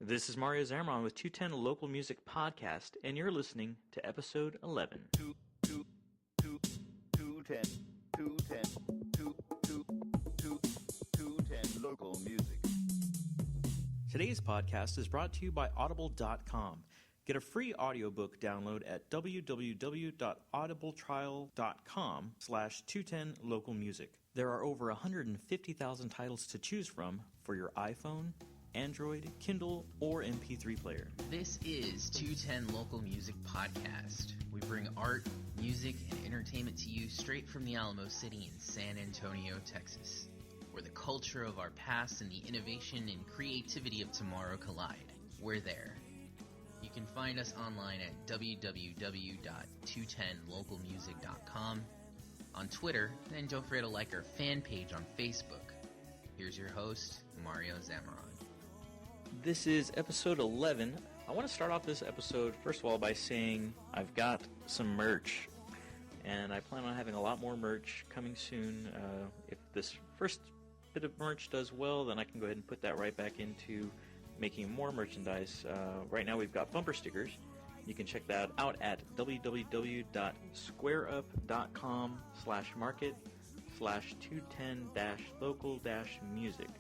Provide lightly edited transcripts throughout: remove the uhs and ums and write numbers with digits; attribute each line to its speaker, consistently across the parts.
Speaker 1: This is Mario Zamron with 210 Local Music Podcast, and you're listening to episode 11.
Speaker 2: 210 Local Music.
Speaker 1: Today's podcast is brought to you by Audible.com. Get a free audiobook download at www.audibletrial.com/210localmusic. There are over 150,000 titles to choose from for your iPhone, Android, Kindle, or MP3 player.
Speaker 3: This is 210 Local Music Podcast. We bring art, music, and entertainment to you straight from the Alamo City in San Antonio, Texas, where the culture of our past and the innovation and creativity of tomorrow collide. We're there. You can find us online at www.210localmusic.com, on Twitter, and don't forget to like our fan page on Facebook. Here's your host, Mario Zamron.
Speaker 1: This is episode 11. I want to start off this episode, first of all, by saying I've got some merch, and I plan on having a lot more merch coming soon. If this first bit of merch does well, then I can go ahead and put that right back into making more merchandise. Right now we've got bumper stickers. You can check that out at www.squareup.com/market/210-local-music.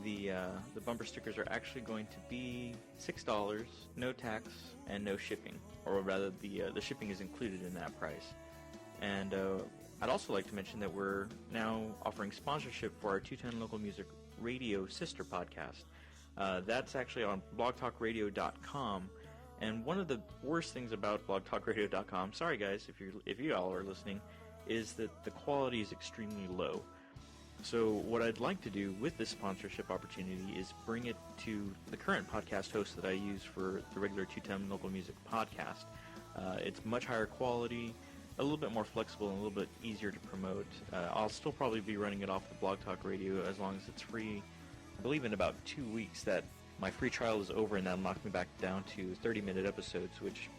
Speaker 1: The bumper stickers are actually going to be $6, no tax, and no shipping. Or rather, the shipping is included in that price. And I'd also like to mention that we're now offering sponsorship for our 210 Local Music Radio sister podcast. That's actually on blogtalkradio.com. And one of the worst things about blogtalkradio.com, sorry guys if you all are listening, is that the quality is extremely low. So what I'd like to do with this sponsorship opportunity is bring it to the current podcast host that I use for the regular 210 Local Music Podcast. It's much higher quality, a little bit more flexible, and a little bit easier to promote. I'll still probably be running it off the Blog Talk Radio as long as it's free. I believe in about 2 weeks that my free trial is over, and that'll knock me back down to 30-minute episodes, which,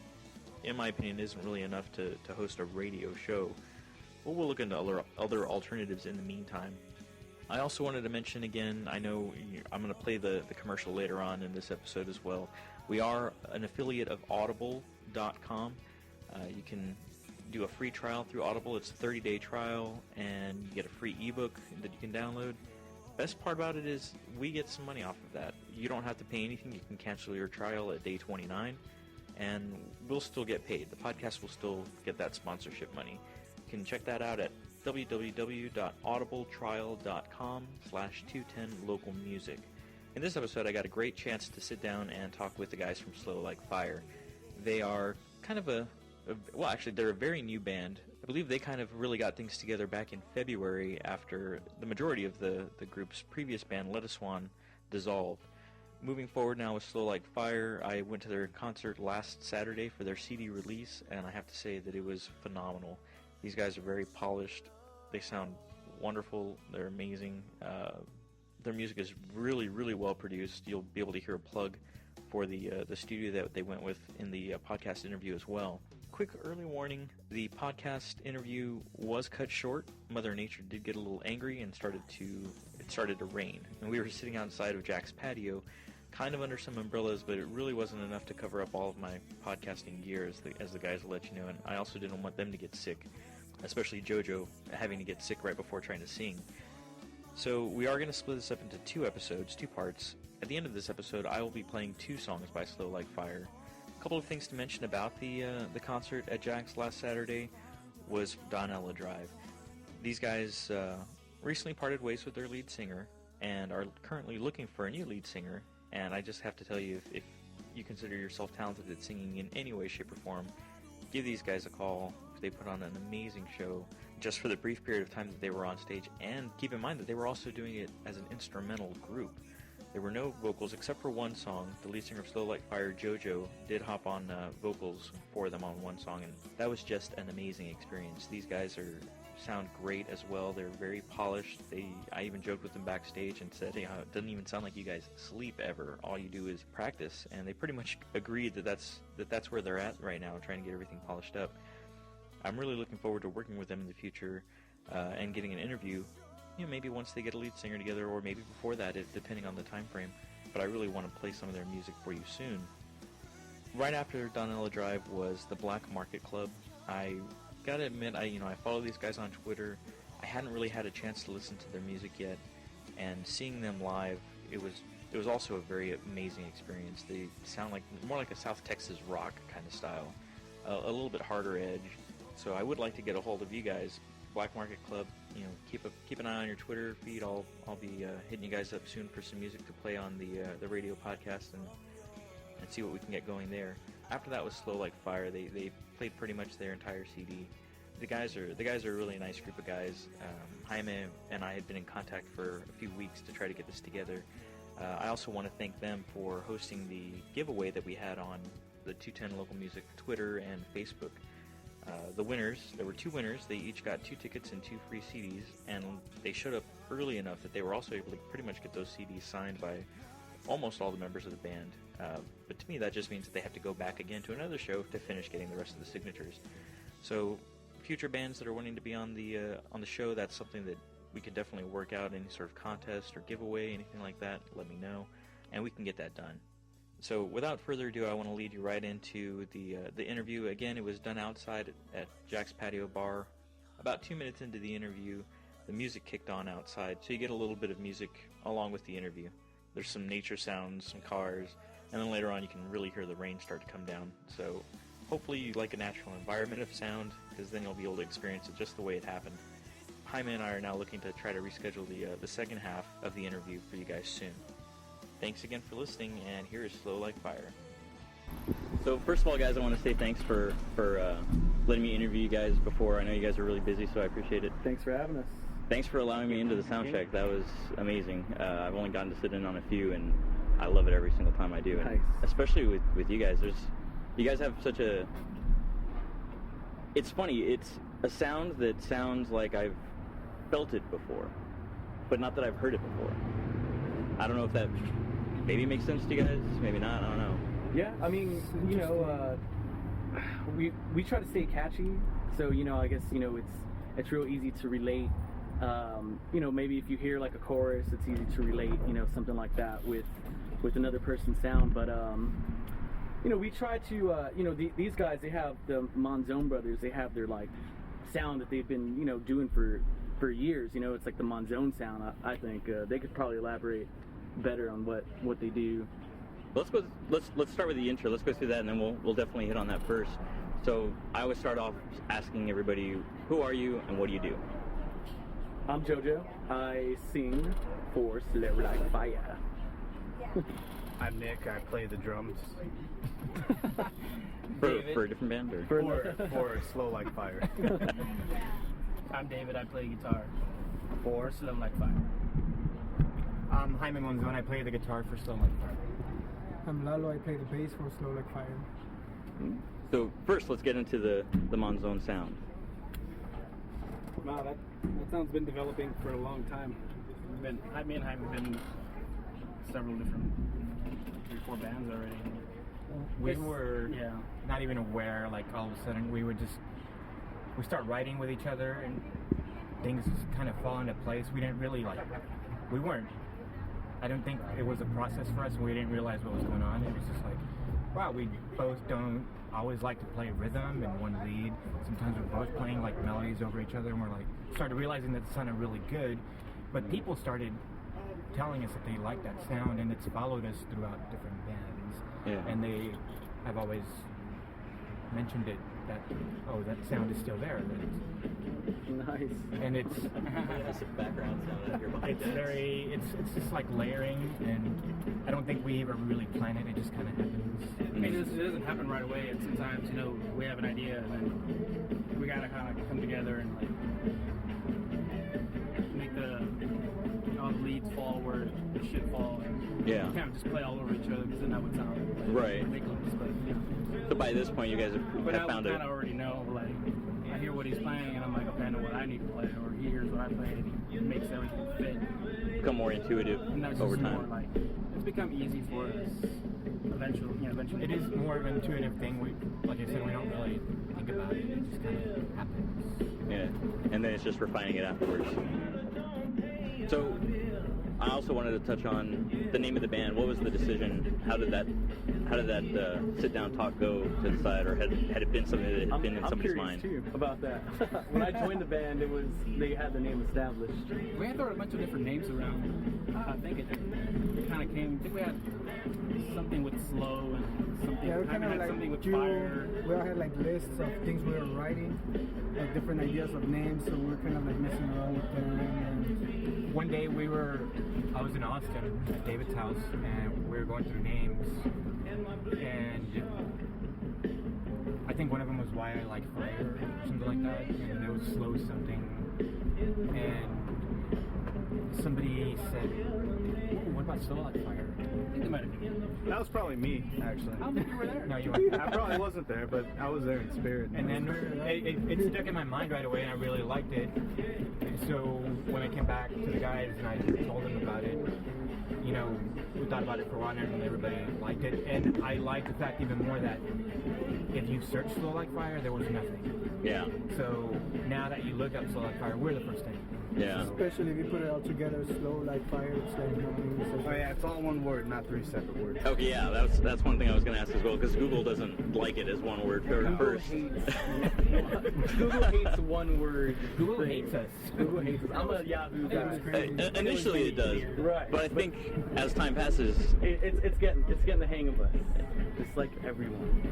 Speaker 1: in my opinion, isn't really enough to host a radio show. But we'll look into other alternatives in the meantime. I also wanted to mention again, I know I'm going to play the commercial later on in this episode as well. We are an affiliate of Audible.com. You can do a free trial through Audible. It's a 30-day trial, and you get a free ebook that you can download. Best part about it is we get some money off of that. You don't have to pay anything. You can cancel your trial at day 29, and we'll still get paid. The podcast will still get that sponsorship money. You can check that out at www.audibletrial.com/210localmusic. In this episode, I got a great chance to sit down and talk with the guys from Slowlikefire. They are kind of they're a very new band. I believe they kind of really got things together back in February after the majority of the group's previous band, Let a Swan, dissolved. Moving forward now with Slowlikefire, I went to their concert last Saturday for their CD release, and I have to say that it was phenomenal. These guys are very polished. They sound wonderful. They're amazing. Their music is really, really well produced. You'll be able to hear a plug for the studio that they went with in the podcast interview as well. Quick early warning, the podcast interview was cut short. Mother Nature did get a little angry and it started to rain. And we were sitting outside of Jack's patio, kind of under some umbrellas, but it really wasn't enough to cover up all of my podcasting gear, as the guys will let you know. And I also didn't want them to get sick, especially JoJo having to get sick right before trying to sing. So we are going to split this up into 2 episodes, 2 parts. At the end of this episode, I will be playing 2 songs by Slowlikefire. A couple of things to mention about the concert at Jack's last Saturday was Donella Drive. These guys recently parted ways with their lead singer and are currently looking for a new lead singer. And I just have to tell you, if you consider yourself talented at singing in any way, shape, or form, give these guys a call. They put on an amazing show just for the brief period of time that they were on stage. And keep in mind that they were also doing it as an instrumental group. There were no vocals except for one song. The lead singer of Slowlikefire, JoJo, did hop on vocals for them on one song, and that was just an amazing experience. These guys sound great as well. They're very polished. I even joked with them backstage and said, hey, it doesn't even sound like you guys sleep ever. All you do is practice. And they pretty much agreed that that's where they're at right now, trying to get everything polished up. I'm really looking forward to working with them in the future and getting an interview. Maybe once they get a lead singer together, or maybe before that, depending on the time frame. But but I really want to play some of their music for you soon. Right after Donella Drive was the Black Market Club. I gotta admit, I follow these guys on Twitter. I hadn't really had a chance to listen to their music yet, and seeing them live, it was also a very amazing experience. They sound like more like a South Texas rock kind of style, a little bit harder edge. So I would like to get a hold of you guys, Black Market Club. Keep an eye on your Twitter feed. I'll be hitting you guys up soon for some music to play on the radio podcast and see what we can get going there. After that was Slowlikefire. They played pretty much their entire CD. The guys are a really nice group of guys. Jaime and I had been in contact for a few weeks to try to get this together. I also want to thank them for hosting the giveaway that we had on the 210 Local Music Twitter and Facebook. The winners, there were 2 winners. They each got 2 tickets and 2 free CDs, and they showed up early enough that they were also able to pretty much get those CDs signed by almost all the members of the band. But to me, that just means that they have to go back again to another show to finish getting the rest of the signatures. So future bands that are wanting to be on the show, that's something that we could definitely work out. Any sort of contest or giveaway, anything like that, let me know, and we can get that done. So without further ado, I want to lead you right into the interview. Again, it was done outside at Jack's Patio Bar. About 2 minutes into the interview, the music kicked on outside, so you get a little bit of music along with the interview. There's some nature sounds, some cars, and then later on you can really hear the rain start to come down. So hopefully you like a natural environment of sound, because then you'll be able to experience it just the way it happened. Jaime and I are now looking to try to reschedule the second half of the interview for you guys soon. Thanks again for listening, and here is Slowlikefire. So first of all, guys, I want to say thanks for letting me interview you guys before. I know you guys are really busy, so I appreciate it.
Speaker 4: Thanks for having us.
Speaker 1: Thanks for allowing me into the sound check. That was amazing. I've only gotten to sit in on a few, and I love it every single time I do.
Speaker 4: Nice.
Speaker 1: And especially with you guys. You guys have such a... It's funny. It's a sound that sounds like I've felt it before, but not that I've heard it before. I don't know if that maybe makes sense to you guys. Maybe not. I don't know.
Speaker 4: Yeah, I mean, we try to stay catchy, so I guess it's real easy to relate. Maybe if you hear like a chorus, it's easy to relate, something like that with another person's sound. But we try to, these guys, they have the Monzone brothers. They have their like sound that they've been doing for years. It's like the Monzone sound. I think they could probably elaborate better on what they do.
Speaker 1: Let's start with the intro. Let's go through that, and then we'll definitely hit on that first. So I always start off asking everybody, who are you and what do you do?
Speaker 4: I'm JoJo. I sing for Slowlikefire.
Speaker 5: I'm Nick. I play the drums.
Speaker 1: for a different band, or
Speaker 5: for Slowlikefire.
Speaker 6: I'm David. I play guitar for Slowlikefire.
Speaker 5: I'm Jaime Monzon. I play the guitar for Slowlikefire.
Speaker 7: I'm Lalo. I play the bass for Slowlikefire.
Speaker 1: So first, let's get into the Monzone sound.
Speaker 4: Wow, that sound's been developing for a long time.
Speaker 6: Me and Jaime have been in several different 3-4 bands already.
Speaker 5: We were not even aware, like all of a sudden we start writing with each other and things just kind of fall into place. We didn't really I don't think it was a process for us, and we didn't realize what was going on. It was just like, wow, we both don't always like to play rhythm and one lead. Sometimes we're both playing like melodies over each other, and we're like, started realizing that it sounded really good. But people started telling us that they liked that sound, and it's followed us throughout different bands.
Speaker 1: Yeah.
Speaker 5: And they have always mentioned it, that sound is still there.
Speaker 4: Nice.
Speaker 5: And it's
Speaker 1: That's a background sound out here behind us.
Speaker 5: it's just like layering, and I don't think we ever really plan it. It just kind of happens.
Speaker 6: I mean, it doesn't happen right away, and sometimes we have an idea, and then we gotta kind of come together and like make all the leads fall where it should fall. And
Speaker 1: Yeah.
Speaker 6: we can't just play all over each other, because then that would sound
Speaker 1: Right.
Speaker 6: ridiculous. But
Speaker 1: So by this point, you guys
Speaker 6: but
Speaker 1: have
Speaker 6: now
Speaker 1: found
Speaker 6: we
Speaker 1: it.
Speaker 6: kind of already know. Like, I hear what he's playing, and I'm like, okay, I know what I need to play, or he hears what I play, and he makes everything fit.
Speaker 1: Become more intuitive
Speaker 6: And that's
Speaker 1: over
Speaker 6: just more
Speaker 1: time.
Speaker 6: like, it's become easy for us eventually.
Speaker 5: It is more of an intuitive thing. Like I said, we don't really think about it. It just kind of happens.
Speaker 1: Yeah, and then it's just refining it afterwards. So I also wanted to touch on the name of the band. What was the decision? How did that sit down talk go to decide, or had it been something that had been in somebody's mind?
Speaker 4: I'm curious too about that. When I joined the band, they had the name established.
Speaker 6: We had thrown a bunch of different names around. I think it kind of came. I think we had something with slow and something.
Speaker 7: Yeah, we kind of
Speaker 6: had
Speaker 7: like
Speaker 6: something with
Speaker 7: drew,
Speaker 6: fire.
Speaker 7: we all had like lists of things we were writing, like different ideas of names, so we were kind of like messing around with them. And
Speaker 5: One day I was in Austin at David's house, and we were going through names, and I think one of them was Why I Like Fire, or something like that, and there was Slow something, and somebody said, "Ooh, what about Slowlikefire?"
Speaker 6: I think it might have been.
Speaker 8: That was probably me, actually.
Speaker 6: I don't think you were there.
Speaker 5: No, you weren't.
Speaker 8: I probably wasn't there, but I was there in spirit.
Speaker 5: And then it stuck in my mind right away, and I really liked it. And so when I came back to the guys and I told them about it, you know, we thought about it for a while, and everybody liked it. And I liked the fact even more that if you search Slowlikefire, there was nothing.
Speaker 1: Yeah.
Speaker 5: So now that you look up Slowlikefire, we're the first thing.
Speaker 1: Yeah.
Speaker 7: especially if you put it all together, slow like fire, it's like nothing.
Speaker 8: Oh yeah, it's all one word, not 3 separate words.
Speaker 1: Okay, yeah, that's one thing I was going to ask as well, because Google doesn't like it as one word first.
Speaker 4: Google hates one word.
Speaker 5: Google hates us.
Speaker 4: Google hates us. I'm a Yahoo guy.
Speaker 1: Initially it does,
Speaker 4: Right.
Speaker 1: but I think as time passes,
Speaker 4: It's getting the hang of us, just like everyone.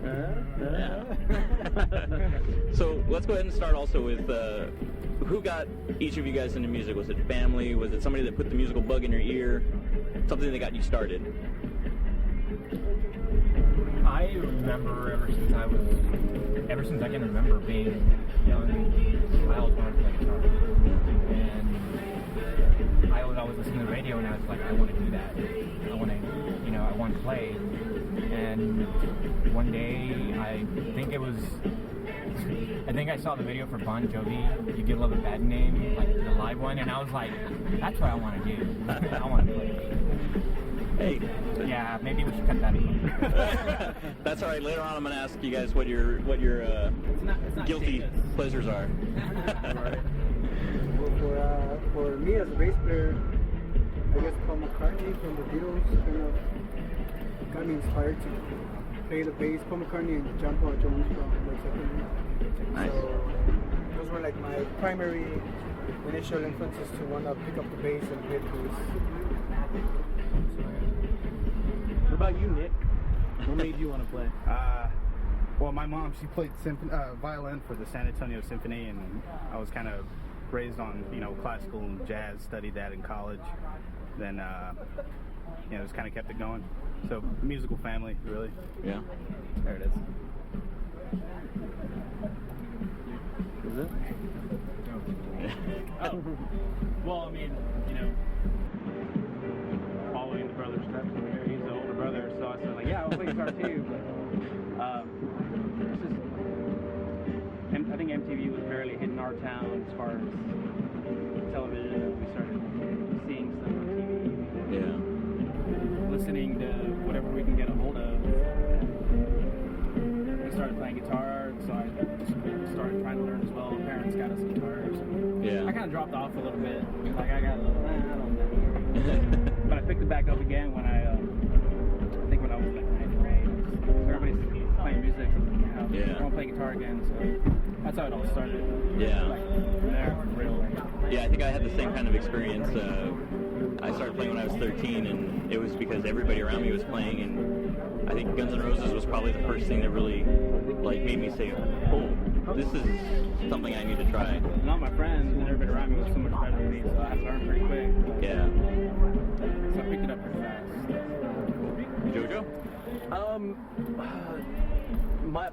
Speaker 1: So let's go ahead and start also with who got each of you guys into music? Was it family? Was it somebody that put the musical bug in your ear? Something that got you started?
Speaker 5: I remember ever since I can remember being young, I always wanted to play guitar. And I would always listen to the radio, and I was like, I want to do that. I want to play. And one day, I think I saw the video for Bon Jovi, You Give Love a Bad Name, like the live one, and I was like, that's what I want to do. I want to play.
Speaker 1: Hey.
Speaker 5: Yeah, maybe we should cut that in.
Speaker 1: That's all right. Later on, I'm going to ask you guys what your
Speaker 6: It's not
Speaker 1: guilty
Speaker 6: Vegas.
Speaker 1: pleasures are.
Speaker 7: Well, for me as a bass player, I guess Paul McCartney from the Beatles kind of got me inspired to play the bass. Paul McCartney and John Paul Jones from Led Zeppelin.
Speaker 1: Nice.
Speaker 7: So those were like my primary initial influences to want to pick up the bass and play the bass.
Speaker 4: What about you, Nick? What made you want to play?
Speaker 8: Well, my mom, she played violin for the San Antonio Symphony, and I was kind of raised on, classical and jazz, studied that in college. Then, just kind of kept it going. So, musical family, really.
Speaker 1: Yeah.
Speaker 8: There it is.
Speaker 4: Is it?
Speaker 6: Oh. Well, I mean, following the brother's steps over here. He's the older brother, so I said, like, yeah, I'll play guitar too. But I think MTV was barely hitting our town as far as television. We started seeing stuff on TV.
Speaker 1: Yeah.
Speaker 6: Listening to whatever we can get a hold of. We started playing guitar, so I started trying to learn as well. Parents got us guitars.
Speaker 1: Yeah.
Speaker 6: I kind of dropped off a little bit. Like I got a little, I don't know. But I picked it back up again when I think when I was like 9th grade. So everybody's playing music. So,
Speaker 1: Yeah.
Speaker 6: I want to play guitar again. So that's how it all started.
Speaker 1: Yeah.
Speaker 6: Like, from there, for real.
Speaker 1: Yeah, I think I had the same kind of experience. I started playing when I was 13, and it was because everybody around me was playing, and I think Guns N' Roses was probably the first thing that really made me say, oh, this is something I need to try.
Speaker 6: And all my friends and everybody around me was so much better than me, so I had to learn pretty quick.
Speaker 1: Yeah.
Speaker 6: So I picked it up pretty fast.
Speaker 1: Jojo?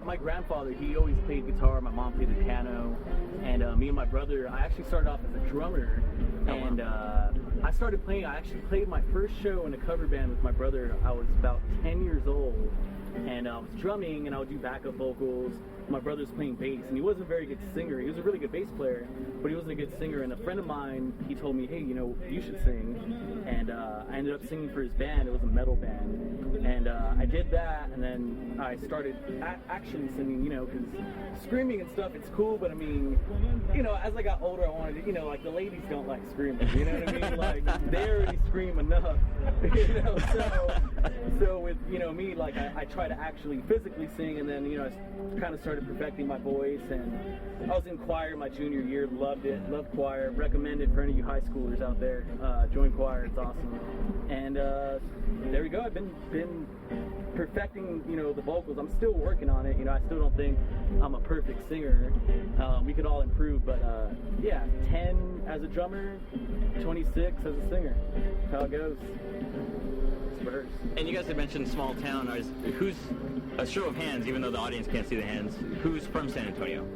Speaker 4: My grandfather, he always played guitar. My mom played the piano, and me and my brother, I actually started off as a drummer, and I started playing. I actually played my first show in a cover band with my brother. I was about 10 years old, and I was drumming, and I would do backup vocals. My brother's playing bass, and he wasn't a very good singer. He was a really good bass player, but he wasn't a good singer. And a friend of mine, he told me, hey, you should sing. And I ended up singing for his band. It was a metal band. And I did that, and then I started actually singing, you know, because screaming and stuff, it's cool, but I mean, you know, as I got older, I wanted to, you know, like the ladies don't like screaming, you know what I mean? Like, they already scream enough, you know, so with, you know, me, like, I try to actually physically sing, and then, you know, I kind of started perfecting my voice, and I was in choir my junior year, loved it, loved choir, recommend it for any of you high schoolers out there, join choir, it's awesome. And there we go, I've been perfecting, you know, the vocals. I'm still working on it, you know, I still don't think I'm a perfect singer. We could all improve, but yeah, 10 as a drummer, 26 as a singer. That's how it goes. Spurs.
Speaker 1: And you guys had mentioned small town. Who's, a show of hands, even though the audience can't see the hands, who's from San Antonio?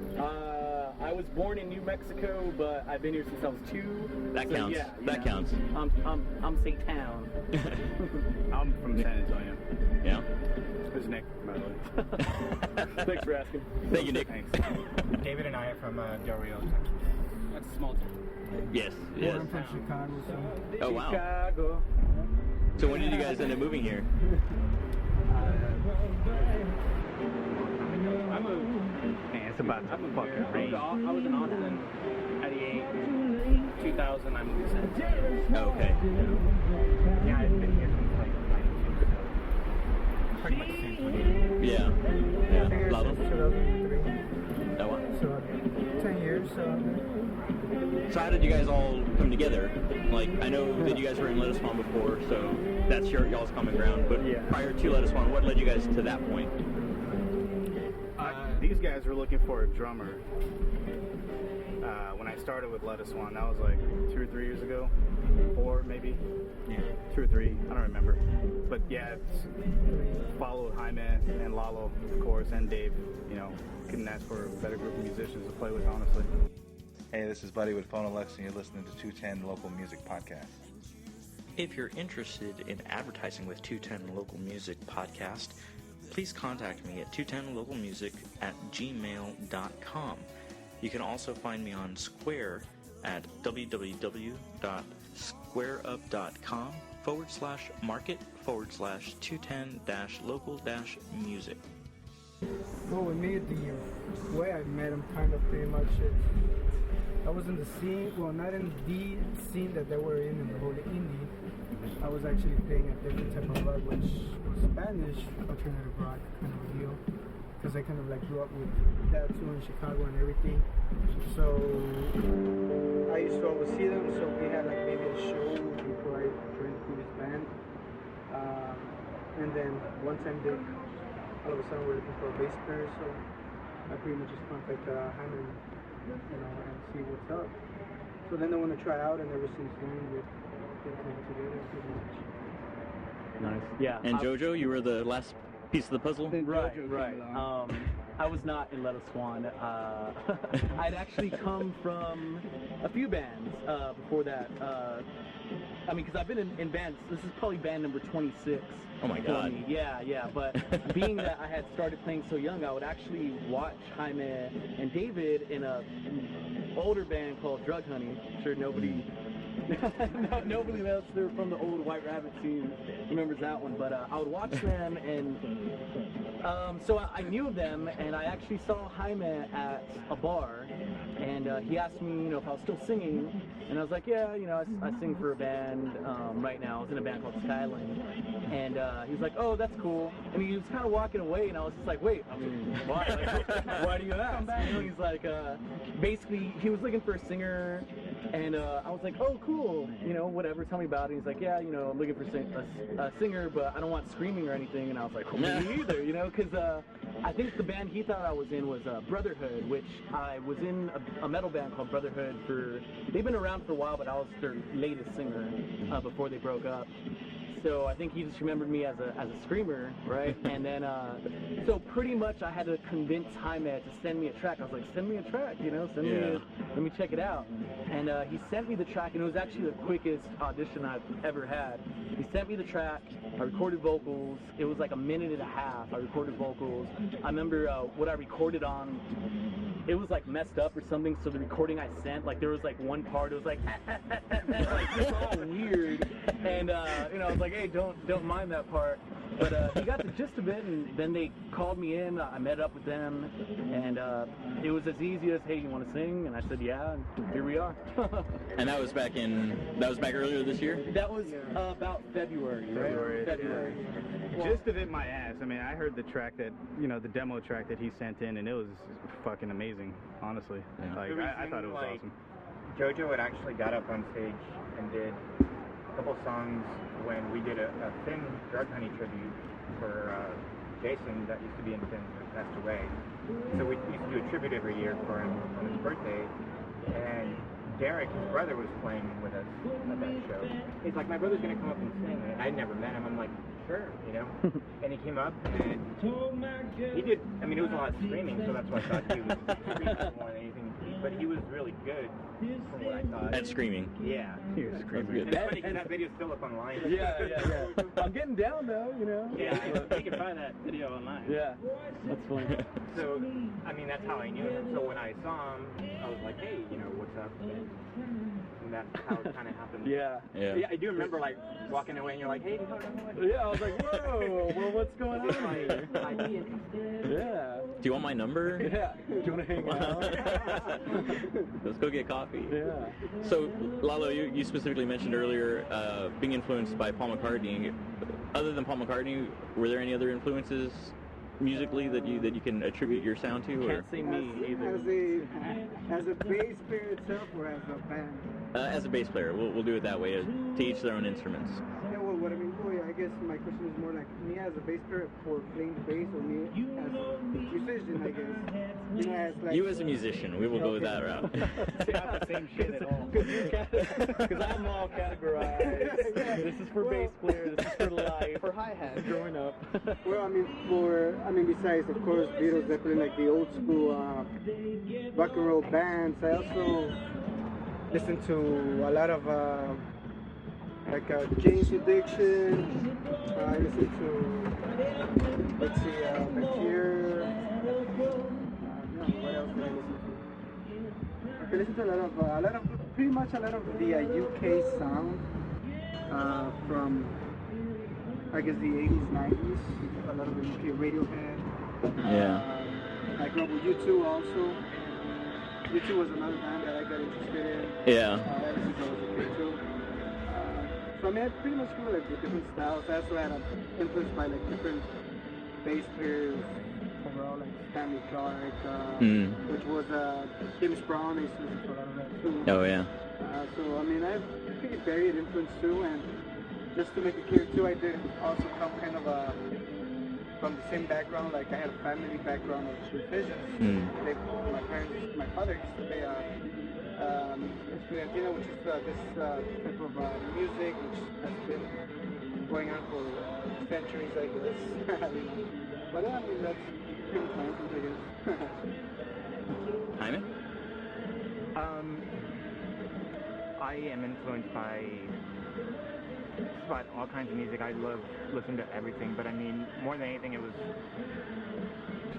Speaker 4: I was born in New Mexico, but I've been here since I was 2.
Speaker 1: That
Speaker 4: so
Speaker 1: counts.
Speaker 4: Yeah,
Speaker 1: that counts.
Speaker 4: I'm say town.
Speaker 8: I'm from San Antonio.
Speaker 1: Yeah.
Speaker 8: Who's Nick, by the way?
Speaker 4: Thanks for asking.
Speaker 1: Thank you, Nick.
Speaker 8: Thanks.
Speaker 5: David and I are from Del Rio, Texas.
Speaker 6: That's a small town.
Speaker 1: Yes.
Speaker 7: Well,
Speaker 1: Yes.
Speaker 7: I'm from Chicago, so
Speaker 1: Oh wow.
Speaker 4: Chicago.
Speaker 1: So when did you guys end up moving here?
Speaker 8: Man, it's about to fucking rain.
Speaker 6: I was in Austin at the age 2000. I moved to San Antonio.
Speaker 1: Oh, okay.
Speaker 5: Yeah, I've been here since like 92, so pretty much since when you
Speaker 1: Yeah.
Speaker 7: I think
Speaker 1: Yeah.
Speaker 7: it's
Speaker 1: Lalo?
Speaker 7: 2003.
Speaker 1: Oh, wow.
Speaker 7: So 10 years.
Speaker 1: So how did you guys all come together? Like, I know that you guys were in Let Us Spawn before, so that's y'all's common ground. But
Speaker 4: Yeah.
Speaker 1: prior to Let Us Spawn, what led you guys to that point?
Speaker 8: These guys were looking for a drummer. When I started with Let Us Swan, that was like 2 or 3 years ago, 4 maybe.
Speaker 1: Yeah.
Speaker 8: 2 or 3, I don't remember. But yeah, it's followed Jaime and Lalo, of course, and Dave. You know, couldn't ask for a better group of musicians to play with, honestly.
Speaker 2: Hey, this is Buddy with Phonolux, and you're listening to 210 Local Music Podcast.
Speaker 1: If you're interested in advertising with 210 Local Music Podcast, please contact me at 210localmusic@gmail.com. You can also find me on Square at www.squareup.com/market/210-local-music.
Speaker 7: Well, with me, the way I met him, kind of pretty much, I was in the scene, well, not in the scene that they were in the whole indie. I was actually playing a different type of rock, which was Spanish alternative rock kind of deal, because I kind of like grew up with that too in Chicago and everything. So I used to always see them, so we had like maybe a show before I joined the previous band. And then one time they all of a sudden we're looking for a bass player, so I pretty much just contact Jaime, you know, and see what's up. So then they want to try out, and ever since then we've been coming together pretty much.
Speaker 4: Nice. Yeah.
Speaker 1: And JoJo, you were the last piece of the puzzle?
Speaker 4: Right. I was not in Let Us Swan. I'd actually come from a few bands before that. I mean, because I've been in bands. This is probably band number 26.
Speaker 1: Oh my
Speaker 4: for
Speaker 1: God.
Speaker 4: me. Yeah. But being that I had started playing so young, I would actually watch Jaime and David in a older band called Drug Honey. I'm sure nobody else there from the old White Rabbit scene remembers that one, but I would watch them, and so I knew them, and I actually saw Jaime at a bar, and he asked me, you know, if I was still singing, and I was like, yeah, you know, I sing for a band right now. I was in a band called Skyline, and he was like, oh, that's cool, and he was kind of walking away, and I was just like, wait, I mean, why? Like, why do you ask? You know, he's like, basically, he was looking for a singer, and I was like, oh, cool, you know, whatever, tell me about it. He's like, yeah, you know, I'm looking for a singer, but I don't want screaming or anything. And I was like, well, me either, you know, because I think the band he thought I was in was Brotherhood, which I was in a metal band called Brotherhood they've been around for a while, but I was their latest singer before they broke up. So I think he just remembered me as a screamer, right? And then, so pretty much I had to convince Jaime to send me a track. I was like, send me a track, you know, let me check it out. And he sent me the track, and it was actually the quickest audition I've ever had. He sent me the track, I recorded vocals, it was like a minute and a half, I recorded vocals. I remember what I recorded on, it was like messed up or something, so the recording I sent, like there was like one part, it was like, like it's all weird, and you know, I was like, hey, don't mind that part. But he got the gist of it, and then they called me in. I met up with them, and it was as easy as, hey, you want to sing? And I said, yeah, and here we are.
Speaker 1: And that was back earlier this year?
Speaker 4: That was about February, right?
Speaker 8: February. Gist of it, my ass. I mean, I heard the track that, the demo track that he sent in, and it was fucking amazing, honestly.
Speaker 1: Yeah.
Speaker 8: Like, I thought it was awesome.
Speaker 5: JoJo had actually got up on stage and did a couple songs when we did a Finn Drug Honey tribute for Jason that used to be in Finn that passed away. So we used to do a tribute every year for him on his birthday, and Derek, his brother, was playing with us at that show. He's like, my brother's gonna come up and sing, and I'd never met him. I'm like, sure, and he came up and he did. I mean, it was a lot of screaming, so that's why I thought he was screaming more than anything. But he was really good from what I thought.
Speaker 1: At screaming.
Speaker 5: Yeah.
Speaker 8: He was screaming.
Speaker 1: Good.
Speaker 5: It's funny because that video's still up online.
Speaker 4: Yeah. I'm getting down, though,
Speaker 5: Yeah, you can find that video online.
Speaker 4: Yeah, that's funny.
Speaker 5: So, I mean, that's how I knew him. So when I saw him, I was like, hey, what's up? And that's how it kind of happened.
Speaker 4: Yeah.
Speaker 5: I do remember, like, walking away and you're like, hey,
Speaker 4: Yeah, I was like, whoa, well, what's going on here?
Speaker 5: I'd be interested.
Speaker 4: Yeah.
Speaker 1: Do you want my number?
Speaker 4: Yeah. Do you want to hang out?
Speaker 1: Let's go get coffee.
Speaker 4: Yeah.
Speaker 1: So, Lalo, you specifically mentioned earlier being influenced by Paul McCartney. Other than Paul McCartney, were there any other influences musically that you can attribute your sound to? Or?
Speaker 4: Can't say me either.
Speaker 7: As a bass player itself or as a band?
Speaker 1: As a bass player, we'll do it that way. To each their own instruments.
Speaker 7: Yeah, well, what I mean, I guess my question is more like me as a bass player for playing the bass, or me as a musician, I guess. As like,
Speaker 1: You as a musician, we will go that route.
Speaker 8: It's not the same shit at all.
Speaker 4: Because I'm all categorized. This is for bass player, this is for life, for hi-hat, growing up.
Speaker 7: Well, I mean, besides, of course, Beatles, Zeppelin, like the old school rock and roll bands, I also listen to a lot of like Jane's Addiction. I listen to, let's see, The Cure. What else do I listen to? I listen to pretty much a lot of the UK sound from, I guess, the 80s, 90s. A lot of the UK Radiohead.
Speaker 1: Yeah.
Speaker 7: I grew up with U2 also. U2 was another band that I got interested in.
Speaker 1: Yeah.
Speaker 7: Ever since I was a kid too. So I mean, I pretty much grew like with different styles. I also had influenced by like different bass players overall, like Stanley Clark, which was James Brown. I used to listen to a lot of that too.
Speaker 1: Oh yeah.
Speaker 7: So I mean, I have pretty varied influence too, and just to make it clear too, I did also come kind of from the same background. Like I had a family background of musicians. My father used to play Estudiantina, which is this type of music which has been going on for centuries, I guess. But I mean, that's pretty much my influence, I guess.
Speaker 1: Hyman?
Speaker 5: I am influenced by all kinds of music. I love listening to everything, but I mean, more than anything, it was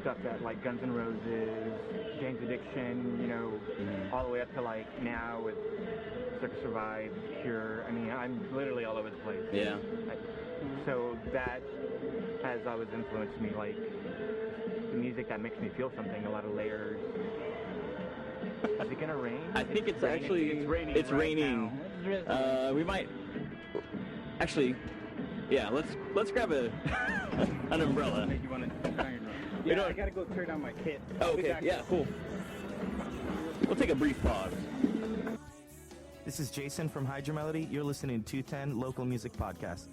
Speaker 5: stuff that like Guns N' Roses, Jane's Addiction, all the way up to like now with Circus Survive, Cure. I mean, I'm literally all over the place.
Speaker 1: Yeah.
Speaker 5: So that has always influenced me, like the music that makes me feel something, a lot of layers. Is it gonna rain?
Speaker 1: I think it's actually
Speaker 5: it's raining.
Speaker 1: It's
Speaker 5: right
Speaker 1: raining.
Speaker 5: now.
Speaker 1: We might actually. Yeah, let's grab an umbrella.
Speaker 8: You want to turn your
Speaker 1: Yeah,
Speaker 8: I gotta go tear down my kit.
Speaker 1: Oh, okay. Yeah, cool. We'll take a brief pause.
Speaker 9: This is Jason from Hydra Melody. You're listening to 210 Local Music Podcast.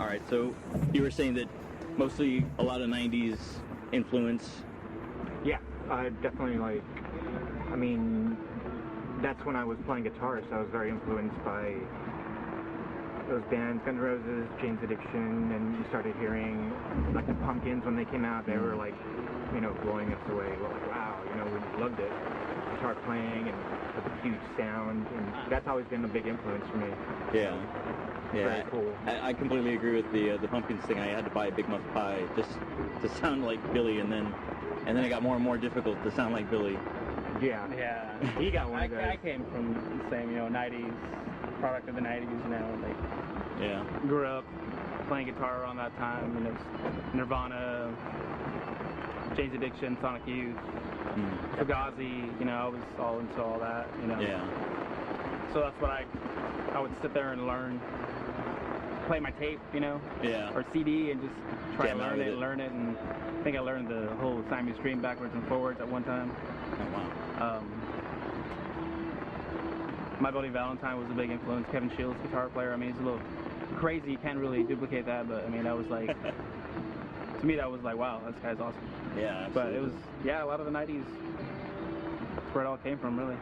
Speaker 1: All right, so you were saying that mostly a lot of 90s influence.
Speaker 5: Yeah, I definitely like. I mean, that's when I was playing guitar, so I was very influenced by those bands, Guns N' Roses, Jane's Addiction, and you started hearing like the Pumpkins when they came out. They were like, blowing us away. We're like, wow, we loved it. Guitar playing and with a huge sound, and that's always been a big influence for me.
Speaker 1: Yeah. Yeah,
Speaker 5: Very cool.
Speaker 1: I completely agree with the Pumpkins thing. I had to buy a Big Muff Pie just to sound like Billy, and then it got more and more difficult to sound like Billy.
Speaker 5: Yeah. He got one of those.
Speaker 6: I came from the same, 90s, product of the 90s, like,
Speaker 1: Yeah.
Speaker 6: grew up playing guitar around that time. You know, Nirvana, Jane's Addiction, Sonic Youth, Fugazi. You know, I was all into all that. You know.
Speaker 1: Yeah.
Speaker 6: So that's what I would sit there and learn, play my tape, you know,
Speaker 1: Yeah.
Speaker 6: or CD, and just try
Speaker 1: Jam
Speaker 6: to
Speaker 1: out with it.
Speaker 6: learn it. And I think I learned the whole Siamese Dream backwards and forwards at one time.
Speaker 1: Oh, wow.
Speaker 6: My buddy Valentine was a big influence. Kevin Shields, guitar player. I mean, he's a little crazy. You can't really duplicate that, but I mean, that was like, to me, that was like, wow, this guy's awesome.
Speaker 1: Yeah,
Speaker 6: But
Speaker 1: absolutely.
Speaker 6: it was, yeah, a lot of the 90s. That's where it all came from, really.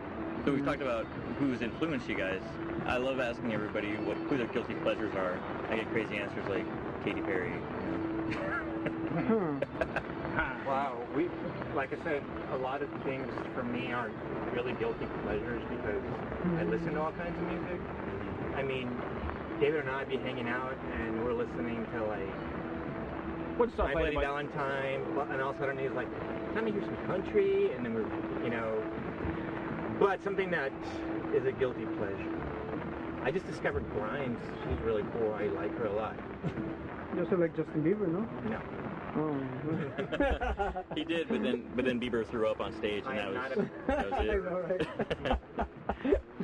Speaker 1: So we've talked about who's influenced you guys. I love asking everybody who their guilty pleasures are. I get crazy answers like Katy Perry.
Speaker 5: Wow, like I said, a lot of things for me are really guilty pleasures because I listen to all kinds of music. I mean, David and I would be hanging out and we're listening to like
Speaker 6: We'll just start
Speaker 5: My Bloody
Speaker 6: playing,
Speaker 5: Valentine, and all of a sudden he's like, "Let me hear some country," and then we're, you know. But something that is a guilty pleasure. I just discovered Grimes. She's really cool. I like her a lot.
Speaker 7: You also like Justin Bieber, no?
Speaker 5: No.
Speaker 7: Oh.
Speaker 1: He did, but then Bieber threw up on stage, and
Speaker 5: I am
Speaker 1: that was
Speaker 7: I
Speaker 1: it.
Speaker 7: know, right?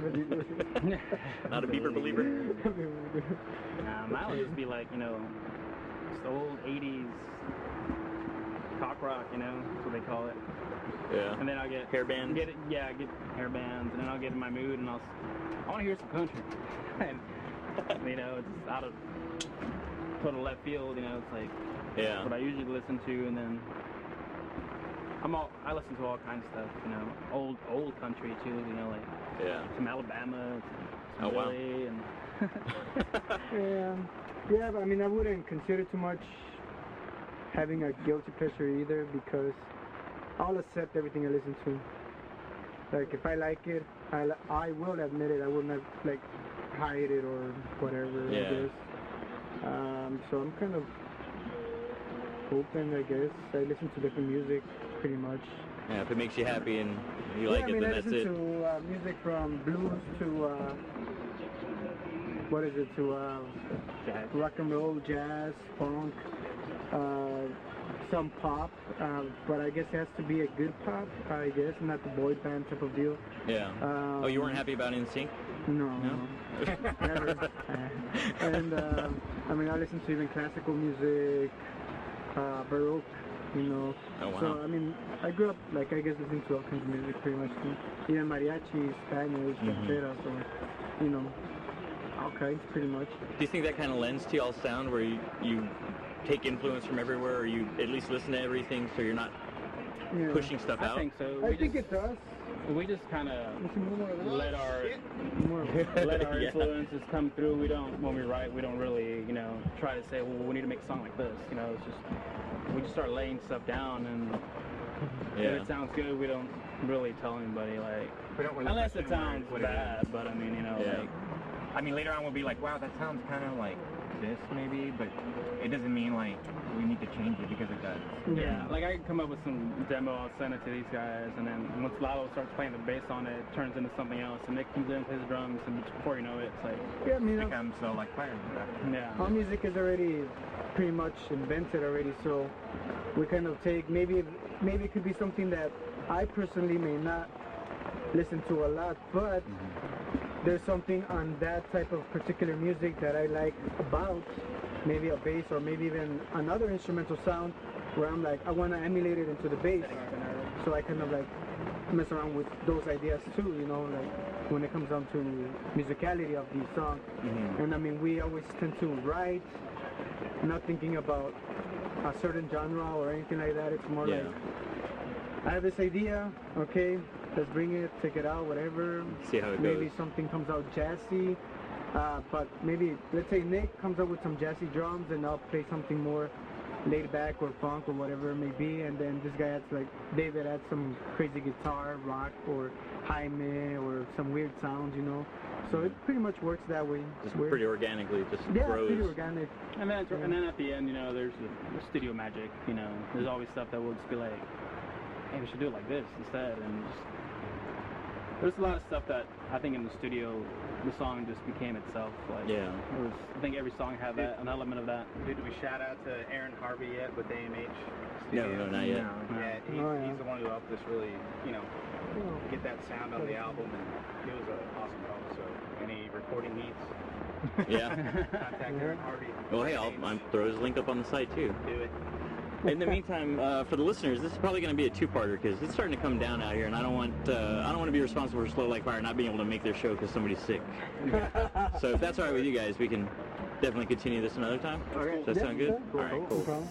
Speaker 1: Not a Bieber believer.
Speaker 6: mine would just be like, you know, just old 80s cock rock, you know, that's what they call it.
Speaker 1: Yeah.
Speaker 6: And then I'll get
Speaker 1: Hair bands?
Speaker 6: Get hair bands, and then I'll get in my mood, and I want to hear some country. And you know, it's out of total left field. You know, it's like
Speaker 1: Yeah.
Speaker 6: what I usually listen to, and then I listen to all kinds of stuff. You know, old country too. You know, like
Speaker 1: Yeah.
Speaker 6: some Alabama, some
Speaker 1: Oh, wow.
Speaker 6: Billy, and
Speaker 7: Yeah, but I mean, I wouldn't consider too much having a guilty pleasure either because I'll accept everything I listen to. Like, if I like it, I will admit it. I will not, like, hide it or whatever,
Speaker 1: Yeah.
Speaker 7: I guess. So I'm kind of open, I guess. I listen to different music, pretty much.
Speaker 1: Yeah, if it makes you happy and you like
Speaker 7: I
Speaker 1: it,
Speaker 7: mean,
Speaker 1: then
Speaker 7: I
Speaker 1: that's
Speaker 7: listen
Speaker 1: it.
Speaker 7: to music from blues to what is it, to rock and roll, jazz, funk, some pop, but I guess it has to be a good pop, I guess, not the boy band type of deal.
Speaker 1: Yeah. Oh, you weren't happy about NSYNC?
Speaker 7: No.
Speaker 1: No?
Speaker 7: Never. And I mean, I listen to even classical music, Baroque, you know.
Speaker 1: Oh, wow.
Speaker 7: So I mean, I grew up like I guess listening to all kinds of music pretty much too. Even mariachi, Spanish, ranchera, so you know, all kinds pretty much.
Speaker 1: Do you think that kind of lends to y'all's sound where you take influence from everywhere, or you at least listen to everything so you're not
Speaker 7: Yeah.
Speaker 1: pushing stuff
Speaker 6: I
Speaker 1: out?
Speaker 6: think so.
Speaker 7: I think it does.
Speaker 6: We just kind of
Speaker 7: Listen more of
Speaker 6: let our
Speaker 1: Yeah.
Speaker 6: influences come through. We don't, when we write, we don't really, you know, try to say, well, we need to make a song like this. You know, it's just we just start laying stuff down, and
Speaker 1: Yeah.
Speaker 6: if it sounds good, we don't really tell anybody, like,
Speaker 5: We don't really
Speaker 6: unless it
Speaker 5: question
Speaker 6: sounds
Speaker 5: what it is.
Speaker 6: bad. But I mean, you know,
Speaker 1: Yeah.
Speaker 6: like,
Speaker 5: I mean, later on we'll be like, wow, that sounds kind of like this maybe, but it doesn't mean like we need to change it because it does.
Speaker 6: yeah, like I can come up with some demo, I'll send it to these guys, and then once Lalo starts playing the bass on it, it turns into something else, and Nick comes in with his drums, and before you know it, it's like,
Speaker 7: Yeah, I mean,
Speaker 5: It becomes so like fire.
Speaker 6: yeah.
Speaker 7: our music is already pretty much invented already, so we kind of take maybe it could be something that I personally may not listen to a lot, but there's something on that type of particular music that I like about maybe a bass or maybe even another instrumental sound where I'm like, I want to emulate it into the bass, so I kind of like mess around with those ideas too, you know, like when it comes down to musicality of the song. And I mean, we always tend to write not thinking about a certain genre or anything like that. It's more
Speaker 1: Yeah.
Speaker 7: like, I have this idea, okay, let's bring it, take it out, whatever.
Speaker 1: See how it
Speaker 7: Maybe
Speaker 1: goes.
Speaker 7: something comes out jazzy, but maybe, let's say Nick comes up with some jazzy drums and I'll play something more laid back or funk or whatever it may be, and then this guy adds, like, David adds some crazy guitar, rock, or Jaime, or some weird sounds, you know. So it pretty much works that way.
Speaker 1: Just
Speaker 7: We're-
Speaker 1: pretty organically, just
Speaker 7: yeah,
Speaker 1: grows.
Speaker 7: pretty organic.
Speaker 6: And then at the end, you know, there's the studio magic. You know, there's always stuff that will just be like, hey, we should do it like this instead, and just There's a lot of stuff that I think in the studio, the song just became itself. Like,
Speaker 1: Yeah.
Speaker 6: I think every song had an element of that.
Speaker 8: Did we shout out to Aaron Harvey yet with AMH?
Speaker 1: No, not yet.
Speaker 8: Yeah, he's the one who helped us really, get that sound on the album, and it was an awesome call. So, any recording needs,
Speaker 1: Yeah.
Speaker 8: contact Aaron Harvey.
Speaker 1: Well, hey, I'll throw his link up on the site too.
Speaker 8: Do it.
Speaker 1: In the meantime, for the listeners, this is probably going to be a two-parter because it's starting to come down out here, and I don't want to be responsible for Slowlikefire not being able to make their show because somebody's sick. So if that's all right with you guys, we can definitely continue this another time.
Speaker 7: Okay.
Speaker 1: Does that sound good?
Speaker 7: Cool.
Speaker 1: All right,
Speaker 7: No
Speaker 1: cool.
Speaker 7: problem.